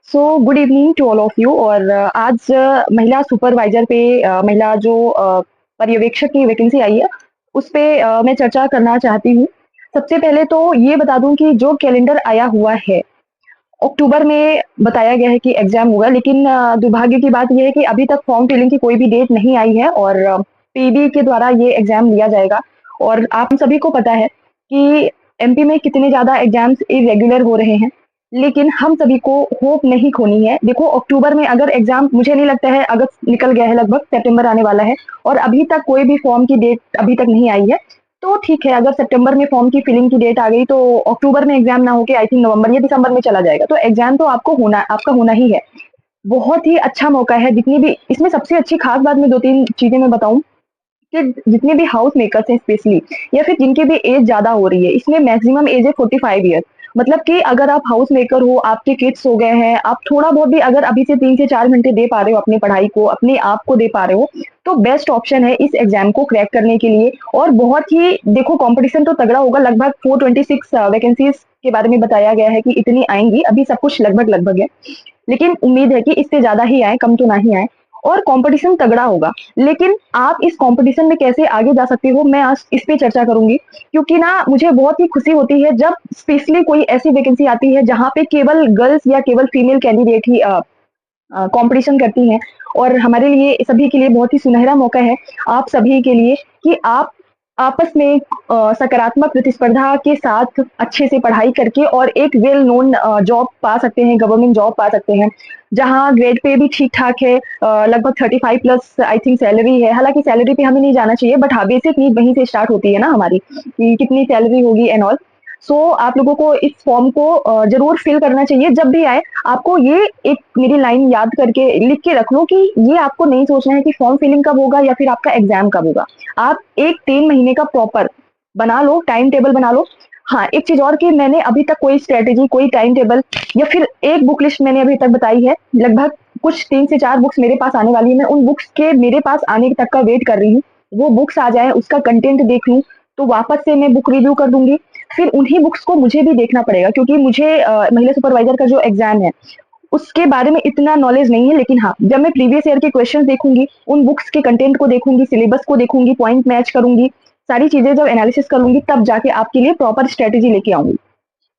So good evening to all of you. और आज महिला सुपरवाइजर पे महिला जो पर्यवेक्षक की वैकेंसी आई है उस पे मैं चर्चा करना चाहती हूँ। सबसे पहले तो ये बता दूं कि जो कैलेंडर आया हुआ है अक्टूबर में बताया गया है कि एग्जाम होगा, लेकिन दुर्भाग्य की बात यह है कि अभी तक फॉर्म फिलिंग की कोई भी डेट नहीं आई है और पीबी के द्वारा ये एग्जाम लिया जाएगा। और आप सभी को पता है कि एमपी में कितने ज्यादा एग्जाम्स इरेगुलर हो रहे हैं, लेकिन हम सभी को होप नहीं खोनी है। देखो, अक्टूबर में अगर एग्जाम, मुझे नहीं लगता है, अगस्त निकल गया है, लगभग सितंबर आने वाला है और अभी तक कोई भी फॉर्म की डेट अभी तक नहीं आई है। तो ठीक है, अगर सितंबर में फॉर्म की फिलिंग की डेट आ गई तो अक्टूबर में एग्जाम ना होके आई थिंक नवंबर या दिसंबर में चला जाएगा। तो एग्जाम तो आपका होना ही है। बहुत ही अच्छा मौका है। जितनी भी इसमें सबसे अच्छी खास बात, मैं दो तीन चीजें मैं बताऊं कि जितने भी हाउस मेकर्स हैं स्पेशली, या फिर जिनकी भी एज ज्यादा हो रही है, इसमें मैक्सिमम एज है 45 ईयर। मतलब कि अगर आप हाउस मेकर हो, आपके किड्स हो गए हैं, आप थोड़ा बहुत भी अगर अभी से 3 से 4 घंटे दे पा रहे हो अपनी पढ़ाई को, अपने आप को दे पा रहे हो, तो बेस्ट ऑप्शन है इस एग्जाम को क्रैक करने के लिए। और बहुत ही देखो, कंपटीशन तो तगड़ा होगा। लगभग 426 वैकेंसीज के बारे में बताया गया है कि इतनी आएंगी। अभी सब कुछ लगभग लगभग है, लेकिन उम्मीद है कि इससे ज्यादा ही आए, कम तो ना ही आए। और कंपटीशन तगड़ा होगा, लेकिन आप इस कंपटीशन में कैसे आगे जा सकते हो, मैं आज इस पे चर्चा करूंगी। क्योंकि ना मुझे बहुत ही खुशी होती है जब स्पेशली कोई ऐसी वैकेंसी आती है जहां पे केवल गर्ल्स या केवल फीमेल कैंडिडेट ही कंपटीशन करती हैं। और हमारे लिए, सभी के लिए बहुत ही सुनहरा मौका है, आप सभी के लिए, कि आप आपस में सकारात्मक प्रतिस्पर्धा के साथ अच्छे से पढ़ाई करके और एक वेल नोन जॉब पा सकते हैं, गवर्नमेंट जॉब पा सकते हैं, जहां ग्रेड पे भी ठीक ठाक है। लगभग 35+ आई थिंक सैलरी है। हालांकि सैलरी पे हमें नहीं जाना चाहिए, बट हाँ, बेसिक नीड वहीं से स्टार्ट होती है ना हमारी, कि कितनी सैलरी होगी एंड ऑल। सो आप लोगों को इस फॉर्म को जरूर फिल करना चाहिए। जब भी आए, आपको ये एक मेरी लाइन याद करके लिख के रख लो कि ये आपको नहीं सोचना है कि फॉर्म फिलिंग कब होगा या फिर आपका एग्जाम कब होगा। आप एक 3 महीने का प्रॉपर बना लो, टाइम टेबल बना लो। हाँ, एक चीज और, कि मैंने अभी तक कोई स्ट्रेटेजी, कोई टाइम टेबल या फिर एक बुक लिस्ट मैंने अभी तक बताई है। लगभग कुछ 3 से 4 बुक्स मेरे पास आने वाली है। मैं उन बुक्स के मेरे पास आने तक का वेट कर रही हूँ। वो बुक्स आ जाए, उसका कंटेंट देख लूँ, तो वापस से मैं बुक रिव्यू कर दूंगी। फिर उन्हीं बुक्स को मुझे भी देखना पड़ेगा, क्योंकि मुझे महिला सुपरवाइजर का जो एग्जाम है उसके बारे में इतना नॉलेज नहीं है। लेकिन हाँ, जब मैं प्रीवियस ईयर के क्वेश्चंस देखूंगी, उन बुक्स के कंटेंट को देखूंगी, सिलेबस को देखूंगी, पॉइंट मैच करूंगी, सारी चीजें जब एनालिसिस करूंगी, तब जाके आपके लिए प्रॉपर स्ट्रेटेजी लेके आऊंगी।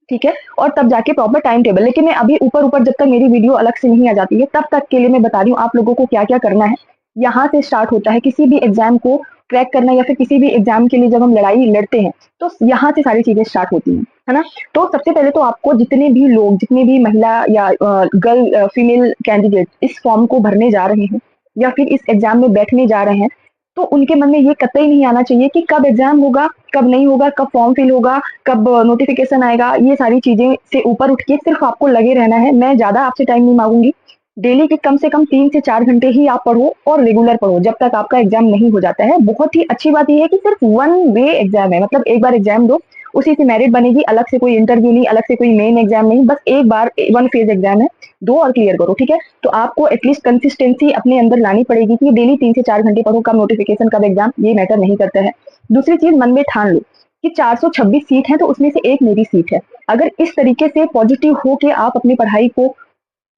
ठीक है, और तब जाके प्रॉपर टाइम टेबल। लेकिन मैं अभी ऊपर ऊपर, जब तक मेरी वीडियो अलग से नहीं आ जाती है, तब तक के लिए मैं बता रही हूँ आप लोगों को क्या क्या करना है। यहाँ से स्टार्ट होता है किसी भी एग्जाम को क्रैक करना, या फिर किसी भी एग्जाम के लिए जब हम लड़ाई लड़ते हैं, तो यहाँ से सारी चीजें स्टार्ट होती हैं, है ना। तो सबसे पहले तो आपको, जितने भी लोग, जितने भी महिला या गर्ल फीमेल कैंडिडेट इस फॉर्म को भरने जा रहे हैं या फिर इस एग्जाम में बैठने जा रहे हैं, तो उनके मन में ये कतई नहीं आना चाहिए कि कब एग्जाम होगा, कब नहीं होगा, कब फॉर्म फिल होगा, कब नोटिफिकेशन आएगा। ये सारी चीजें से ऊपर उठ के सिर्फ आपको लगे रहना है। मैं ज्यादा आपसे टाइम नहीं मांगूंगी। डेली के कम से कम 3 से 4 घंटे ही आप पढ़ो, और रेगुलर पढ़ो जब तक आपका एग्जाम नहीं हो जाता है। बहुत ही अच्छी बात यह है कि सिर्फ वन वे एग्जाम है, मतलब एक बार एग्जाम दो, उसी से मेरिट बनेगी। अलग से कोई इंटरव्यू नहीं, अलग से कोई मेन एग्जाम नहीं, बस एक बार वन फेज एग्जाम है, दो और क्लियर करो। ठीक है, तो आपको एटलीस्ट कंसिस्टेंसी अपने अंदर लानी पड़ेगी कि डेली 3 से 4 घंटे पढ़ो। कब नोटिफिकेशन, कब एग्जाम, ये मैटर नहीं करता है। दूसरी चीज, मन में ठान लो कि 426 सीट है, तो उसमें से एक मेरी सीट है। अगर इस तरीके से पॉजिटिव हो के आप अपनी पढ़ाई को,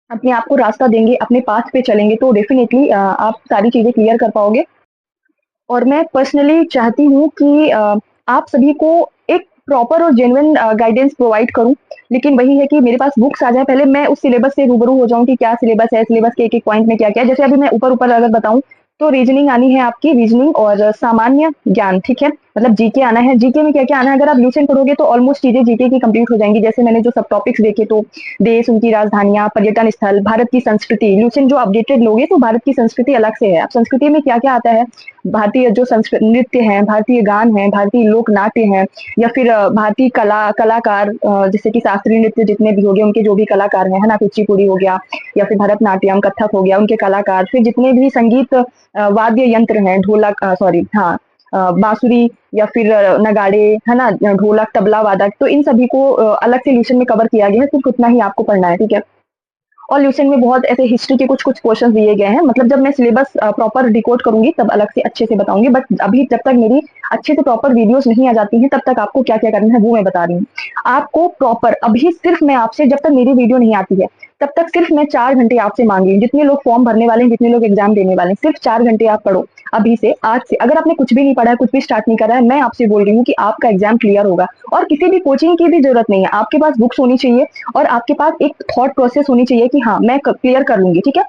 अपने आप को रास्ता देंगे, अपने पाथ पे चलेंगे, तो डेफिनेटली आप सारी चीजें क्लियर कर पाओगे। और मैं पर्सनली चाहती हूँ कि आप सभी को एक प्रॉपर और जेन्युइन गाइडेंस प्रोवाइड करूँ। लेकिन वही है कि मेरे पास बुक्स आ जाए, पहले मैं उस सिलेबस से रूबरू हो जाऊँ कि क्या सिलेबस है, सिलेबस के एक एक पॉइंट में क्या क्या है। जैसे अभी मैं ऊपर ऊपर अगर बताऊँ, तो रीजनिंग आनी है आपकी, रीजनिंग और सामान्य ज्ञान। ठीक है, मतलब जीके आना है। जीके में क्या क्या आना है, अगर आप ल्यूसेंट पढ़ोगे तो ऑलमोस्ट चीजें जीके की कंप्लीट हो जाएंगी। जैसे मैंने जो सब टॉपिक्स देखे, तो देश, उनकी राजधानियां, पर्यटन स्थल, भारत की संस्कृति, ल्यूसेंट जो अपडेटेड लोगे तो भारत की संस्कृति अलग से है। अब संस्कृति में क्या क्या आता है, भारतीय जो संस्कृत नृत्य हैं, भारतीय गान हैं, भारतीय लोक नाट्य हैं, या फिर भारतीय कलाकार, जैसे कि शास्त्रीय नृत्य जितने भी हो गए, उनके जो भी कलाकार हैं, है ना, कुचिपुड़ी हो गया, या फिर भरतनाट्यम, कथक हो गया, उनके कलाकार, फिर जितने भी संगीत वाद्य यंत्र हैं, ढोलक, सॉरी, हाँ, बांसुरी, या फिर नगाड़े, है ना, ढोलक, तबला वादक, तो इन सभी को अलग से ल्यूशन में कवर किया गया है। सिर्फ उतना ही आपको पढ़ना है। ठीक है, और ल्यूसेंट में बहुत ऐसे हिस्ट्री के कुछ कुछ क्वेश्चन दिए गए हैं। मतलब जब मैं सिलेबस प्रॉपर डिकोड करूंगी तब अलग से अच्छे से बताऊंगी, बट अभी जब तक मेरी अच्छे से प्रॉपर वीडियोस नहीं आ जाती हैं, तब तक आपको क्या क्या करना है वो मैं बता रही हूँ। आपको प्रॉपर, अभी सिर्फ मैं आपसे, जब तक मेरी वीडियो नहीं आती है तब तक सिर्फ मैं 4 घंटे आपसे मांग रही हूँ। जितने लोग फॉर्म भरने वाले हैं, जितने लोग एग्जाम देने वाले हैं, सिर्फ 4 घंटे आप पढ़ो अभी से, आज से। अगर आपने कुछ भी नहीं पढ़ा है, कुछ भी स्टार्ट नहीं करा है, मैं आपसे बोल रही हूँ कि आपका एग्जाम क्लियर होगा। और किसी भी कोचिंग की भी जरूरत नहीं है, आपके पास बुक्स होनी चाहिए और आपके पास एक थॉट प्रोसेस होनी चाहिए कि हाँ मैं क्लियर कर लूंगी, ठीक है।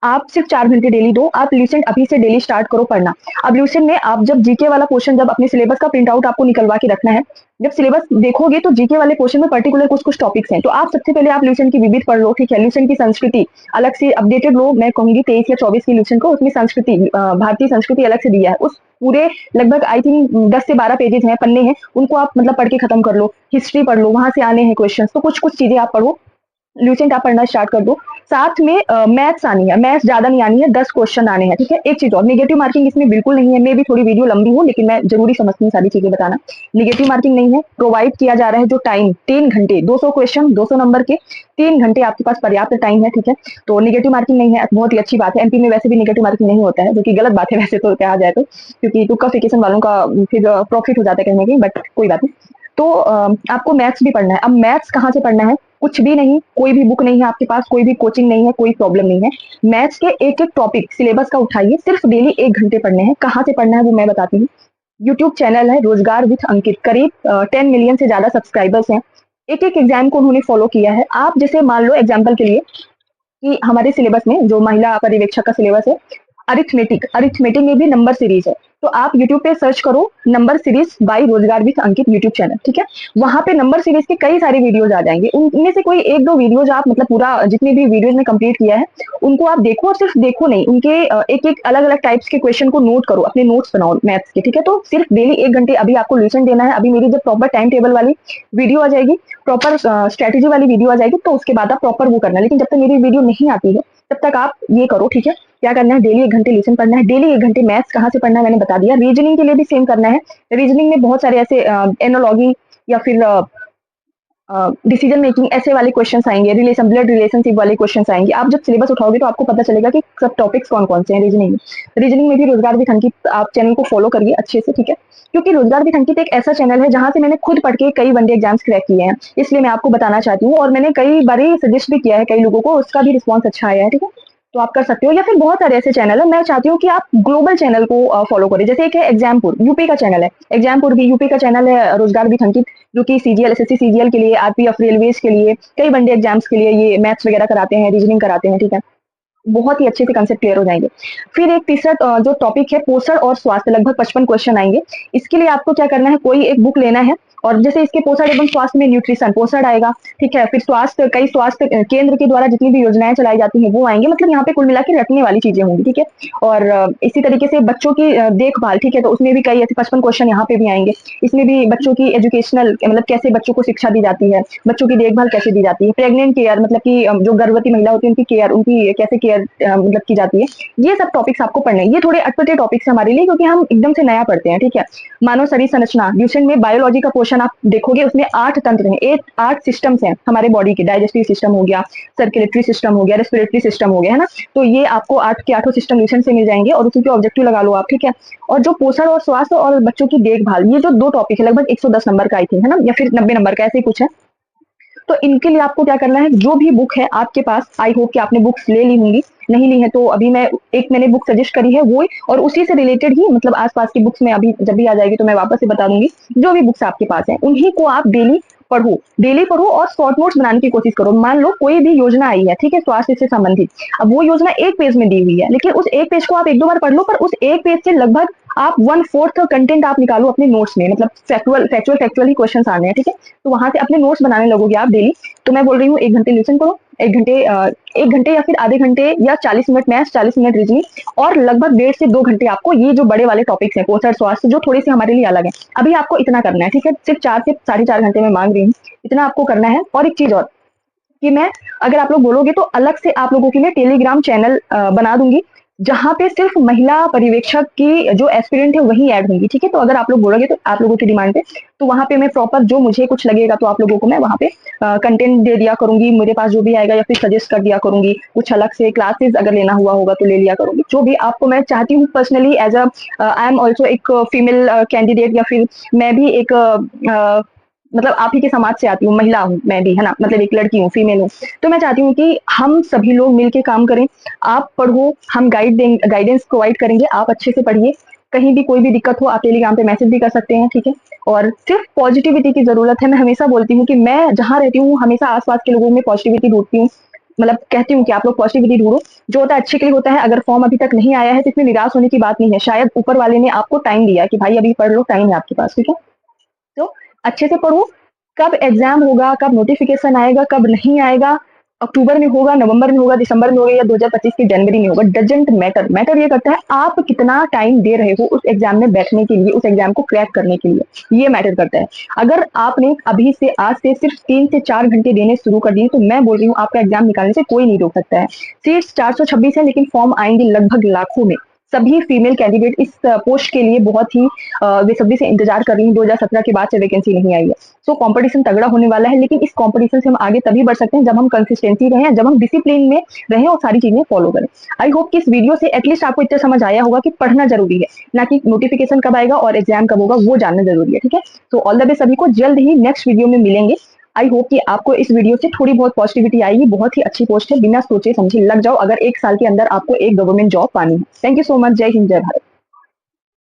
आप सिर्फ 4 घंटे डेली दो, आप ल्यूसेंट अभी से डेली स्टार्ट करो पढ़ना। अब ल्यूसेंट में आप जब जीके वाला पोर्शन, जब अपने सिलेबस का प्रिंट आउट आपको निकलवा के रखना है, जब सिलेबस देखोगे तो जीके वाले पोर्शन में पर्टिकुलर कुछ कुछ टॉपिक्स हैं, तो आप सबसे पहले आप ल्यूसेंट की विविध पढ़ लो, ठीक है। ल्यूसेंट की संस्कृति अलग से अपडेटेड लो, मैं कहूंगी 23 या 24 की ल्यूसेंट को, उसमें संस्कृति भारतीय संस्कृति अलग से दिया है। उस पूरे लगभग आई थिंक 10 से 12 पेजेस हैं, पन्ने हैं, उनको आप मतलब पढ़ के खत्म कर लो। हिस्ट्री पढ़ लो, वहां से आने हैं क्वेश्चन, तो कुछ कुछ चीजें आप पढ़ो, ल्यूसेंट आप पढ़ना स्टार्ट कर दो। साथ में मैथ्स आनी है, मैथ्स ज्यादा नहीं आनी है, 10 क्वेश्चन आने हैं, ठीक है। एक चीज और, नेगेटिव मार्किंग इसमें बिल्कुल नहीं है। मैं भी थोड़ी वीडियो लंबी हूँ, लेकिन मैं जरूरी समझती हूँ सारी चीजें बताना। नेगेटिव मार्किंग नहीं है, प्रोवाइड किया जा रहा है जो टाइम 3 घंटे, 200 क्वेश्चन 200 नंबर के, 3 घंटे आपके पास पर्याप्त टाइम है, ठीक है। तो नेगेटिव मार्किंग नहीं है, बहुत ही अच्छी बात है। एमपी में वैसे भी नेगेटिव मार्किंग नहीं होता है, जो कि गलत बात है वैसे तो कहा जाए तो, क्योंकि तुक्काफिकेशन वालों का फिर प्रॉफिट हो जाता है कहीं ना कहीं, बट कोई बात नहीं। तो आपको मैथ्स भी पढ़ना है। अब मैथ्स कहाँ से पढ़ना है? कुछ भी नहीं, कोई भी बुक नहीं है आपके पास, कोई भी कोचिंग नहीं है, कोई प्रॉब्लम नहीं है। मैथ्स के एक एक टॉपिक सिलेबस का उठाइए, सिर्फ डेली 1 घंटे पढ़ने हैं। कहाँ से पढ़ना है वो मैं बताती हूँ। यूट्यूब चैनल है रोजगार विथ अंकित, करीब 10 मिलियन से ज्यादा सब्सक्राइबर्स हैं। एक एक एग्जाम को उन्होंने फॉलो किया है। आप जैसे मान लो एग्जाम्पल के लिए कि हमारे सिलेबस में जो महिला पर्यवेक्षक का सिलेबस है, अरिथमेटिक, अरिथमेटिक में भी नंबर सीरीज है। तो आप यूट्यूब पे सर्च करो नंबर सीरीज बाय रोजगार विथ अंकित यूट्यूब चैनल, ठीक है। वहां पे नंबर सीरीज के कई सारे वीडियोज आ जाएंगे, उनमें से कोई एक दो वीडियोज आप मतलब पूरा जितने भी वीडियोज में कंप्लीट किया है उनको आप देखो, और सिर्फ देखो नहीं, उनके एक एक अलग अलग टाइप्स के क्वेश्चन को नोट करो, अपने नोट्स बनाओ मैथ्स के, ठीक है। तो सिर्फ डेली 1 घंटे अभी आपको ल्यूसेंट देना है। अभी मेरी जब प्रॉपर टाइम टेबल वाली वीडियो आ जाएगी, प्रॉपर स्ट्रेटेजी वाली वीडियो आ जाएगी, तो उसके बाद आप प्रॉपर वो करना। लेकिन जब तक मेरी वीडियो नहीं आती है तब तक आप ये करो, ठीक है। क्या करना है? डेली 1 घंटे लिसन पढ़ना है, डेली 1 घंटे मैथ्स कहाँ से पढ़ना है मैंने बता दिया। रीजनिंग के लिए भी सेम करना है। रीजनिंग में बहुत सारे ऐसे एनोलॉगी या फिर डिसीजन मेकिंग ऐसे वाले क्वेश्चंस आएंगे, रिलेशन ब्लड रिलेशनशिप वाले क्वेश्चंस आएंगे। आप जब सिलेबस उठाओगे तो आपको पता चलेगा कि सब टॉपिक्स कौन कौन से हैं रीजनिंग में। रीजनिंग में भी रोजगार विथ अंकित आप चैनल को फॉलो करिए अच्छे से, ठीक है। क्योंकि रोजगार विथ अंकित एक ऐसा चैनल है जहां से मैंने खुद पढ़ के कई वनडे एग्जाम्स क्रैक किए हैं, इसलिए मैं आपको बताना चाहती हूँ। और मैंने कई बार सजेस्ट भी किया है कई लोगों को, उसका भी रिस्पॉन्स अच्छा आया है, ठीक है। तो आप कर सकते हो, या फिर बहुत सारे ऐसे चैनल है। मैं चाहती हूँ कि आप ग्लोबल चैनल को फॉलो करें। जैसे एक है एग्जामपुर, यूपी का चैनल है, एग्जामपुर भी यूपी का चैनल है, रोजगार विथ अंकित, जो कि सीजीएल एसएससी सीजीएल के लिए, आरपीएफ रेलवेज के लिए, कई वनडे एग्जाम्स के लिए ये मैथ्स वगैरह कराते हैं, रीजनिंग कराते हैं, ठीक है। बहुत ही अच्छे से कंसेप्ट क्लियर हो जाएंगे। फिर एक तीसरा जो टॉपिक है पोषण और स्वास्थ्य, लगभग 55 क्वेश्चन आएंगे। इसके लिए आपको क्या करना है, कोई एक बुक लेना है, और जैसे इसके पोषण एवं स्वास्थ्य में न्यूट्रिशन पोषण आएगा, ठीक है। फिर स्वास्थ्य, कई स्वास्थ्य केंद्र के द्वारा जितनी भी योजनाएं चलाई जाती हैं वो आएंगे, मतलब यहाँ पे कुल मिला के रटने वाली चीजें होंगी, ठीक है। और इसी तरीके से बच्चों की देखभाल, ठीक है, तो उसमें भी कई ऐसे 55 क्वेश्चन यहाँ पे भी आएंगे। इसमें भी बच्चों की एजुकेशनल, मतलब कैसे बच्चों को शिक्षा दी जाती है, बच्चों की देखभाल कैसे दी जाती है, प्रेग्नेंट केयर, मतलब कि जो गर्भवती महिला होती है उनकी केयर, उनकी कैसे केयर मतलब की जाती है। ये सब टॉपिक्स आपको पढ़ने हैं। ये थोड़े अटपटे टॉपिक्स हमारे लिए, क्योंकि हम एकदम से नया पढ़ते हैं, ठीक है। मानव शरीर संरचना, ल्यूसेंट में बायोलॉजी का पोर्शन आप देखोगे, उसमें 8 तंत्र हैं, 8 सिस्टम्स हैं हमारे बॉडी के। डाइजेस्टिव सिस्टम हो गया, सर्कुलेटरी सिस्टम हो गया, रेस्पिरेटरी सिस्टम हो गया, है ना। तो ये आपको 8 के 8 सिस्टम ल्यूसेंट से मिल जाएंगे, और उसी के ऑब्जेक्टिव लगा लो आप, ठीक है। और जो पोषण और स्वास्थ्य और बच्चों की देखभाल, ये जो 2 टॉपिक है, लगभग 110 नंबर का आई थिंक, है ना, या फिर 90 नंबर का, ऐसे ही कुछ है। तो इनके लिए आपको क्या करना है, जो भी बुक है आपके पास, आई होप कि आपने बुक्स ले ली होंगी, नहीं ली है तो अभी मैंने बुक सजेस्ट करी है वो, और उसी से रिलेटेड ही, मतलब आसपास की बुक्स में अभी जब भी आ जाएगी तो मैं वापस से बता दूंगी। जो भी बुक्स आपके पास है उन्हीं को आप डेली पढ़ो, डेली पढ़ो, और शॉर्ट नोट्स बनाने की कोशिश करो। मान लो कोई भी योजना आई है, ठीक है, स्वास्थ्य से संबंधित, अब वो योजना 1 पेज में दी हुई है, लेकिन उस 1 पेज को आप 1-2 बार पढ़ लो, पर उस 1 पेज से लगभग आप 1/4 कंटेंट आप निकालो अपने नोट्स में, मतलब फैक्चुअल ही क्वेश्चन आने हैं, ठीक है। तो वहां से अपने नोट्स बनाने लगोगे आप डेली। तो मैं बोल रही हूँ 1 घंटे लिसन करो, 1 घंटे या फिर आधे घंटे या 40 मिनट मैथ्स, 40 मिनट रीजनिंग, और लगभग 1.5 से 2 घंटे आपको ये जो बड़े वाले टॉपिक्स हैं पोषण स्वास्थ्य, जो थोड़े से हमारे लिए अलग है, अभी आपको इतना करना है, ठीक है। सिर्फ 4 से 4.5 घंटे में मांग रही हूँ, इतना आपको करना है। और एक चीज और, कि मैं, अगर आप लोग बोलोगे तो अलग से आप लोगों के लिए टेलीग्राम चैनल बना दूंगी, जहां पे सिर्फ महिला पर्यवेक्षक की जो एस्पिरेंट है वही ऐड होंगी, ठीक है। तो अगर आप लोग बोलोगे तो आप लोगों की डिमांड पे, तो वहां पे मैं प्रॉपर जो मुझे कुछ लगेगा तो आप लोगों को मैं वहां पे कंटेंट दे दिया करूंगी, मेरे पास जो भी आएगा, या फिर सजेस्ट कर दिया करूंगी। कुछ अलग से क्लासेस अगर लेना हुआ होगा तो ले लिया करूंगी। जो भी आपको मैं चाहती हूँ personally, as a I am also एक फीमेल कैंडिडेट, या फिर मैं भी एक मतलब आप ही के समाज से आती हूँ, महिला हूँ मैं भी, है ना, मतलब एक लड़की हूँ, फीमेल हूँ। तो मैं चाहती हूँ कि हम सभी लोग मिलके काम करें। आप पढ़ो, हम गाइडेंस प्रोवाइड करेंगे, आप अच्छे से पढ़िए। कहीं भी कोई भी दिक्कत हो, आप टेलीग्राम पे मैसेज भी कर सकते हैं, ठीक है? और सिर्फ पॉजिटिविटी की ज़रूरत है। मैं हमेशा बोलती हूँ कि मैं जहाँ रहती हूँ, हमेशा आस-पास के लोगों में पॉजिटिविटी ढूँढती हूँ। मतलब कहती हूँ कि आप लोग पॉजिटिविटी ढूँढो, जो होता है अच्छे के लिए होता है। अगर फॉर्म अभी तक नहीं आया है, तो इसमें निराश होने की बात नहीं है। शायद ऊपर वाले ने आपको टाइम दिया कि भाई अभी पढ़ लो, टाइम है आपके पास, ठीक है? तो अच्छे से पढ़ो। कब एग्जाम होगा, कब नोटिफिकेशन आएगा, कब नहीं आएगा, अक्टूबर में होगा, नवंबर में होगा, दिसंबर में होगा या 2025 की जनवरी में होगा, डजेंट मैटर। मैटर ये करता है आप कितना टाइम दे रहे हो उस एग्जाम में बैठने के लिए, उस एग्जाम को क्रैक करने के लिए, ये मैटर करता है। अगर आपने अभी से आज से सिर्फ 3 से 4 घंटे देने शुरू कर दिए, तो मैं बोल रही हूँ आपका एग्जाम निकालने से कोई नहीं रोक सकता है। सीट्स 426 है, लेकिन फॉर्म आएंगे लगभग लाखों में। सभी फीमेल कैंडिडेट इस पोस्ट के लिए बहुत ही बेसब्री से इंतजार कर रही हूँ। 2017 के बाद से वैकेंसी नहीं आई है। सो कंपटीशन तगड़ा होने वाला है, लेकिन इस कंपटीशन से हम आगे तभी बढ़ सकते हैं जब हम कंसिस्टेंसी रहें, जब हम डिसिप्लिन में रहें और सारी चीजें फॉलो करें। आई होप कि इस वीडियो से एटलीस्ट आपको इतना समझ आया होगा कि पढ़ना जरूरी है, ना कि नोटिफिकेशन कब आएगा और एग्जाम कब होगा वो जानना जरूरी है, ठीक है? तो ऑल द बेस्ट सभी को, जल्द ही नेक्स्ट वीडियो में मिलेंगे। आई होप कि आपको इस वीडियो से थोड़ी बहुत पॉजिटिविटी आएगी। बहुत ही अच्छी पोस्ट है, बिना सोचे समझे लग जाओ अगर 1 साल के अंदर आपको एक गवर्नमेंट जॉब पानी है। Thank you so much. जय हिंद, जय भारत।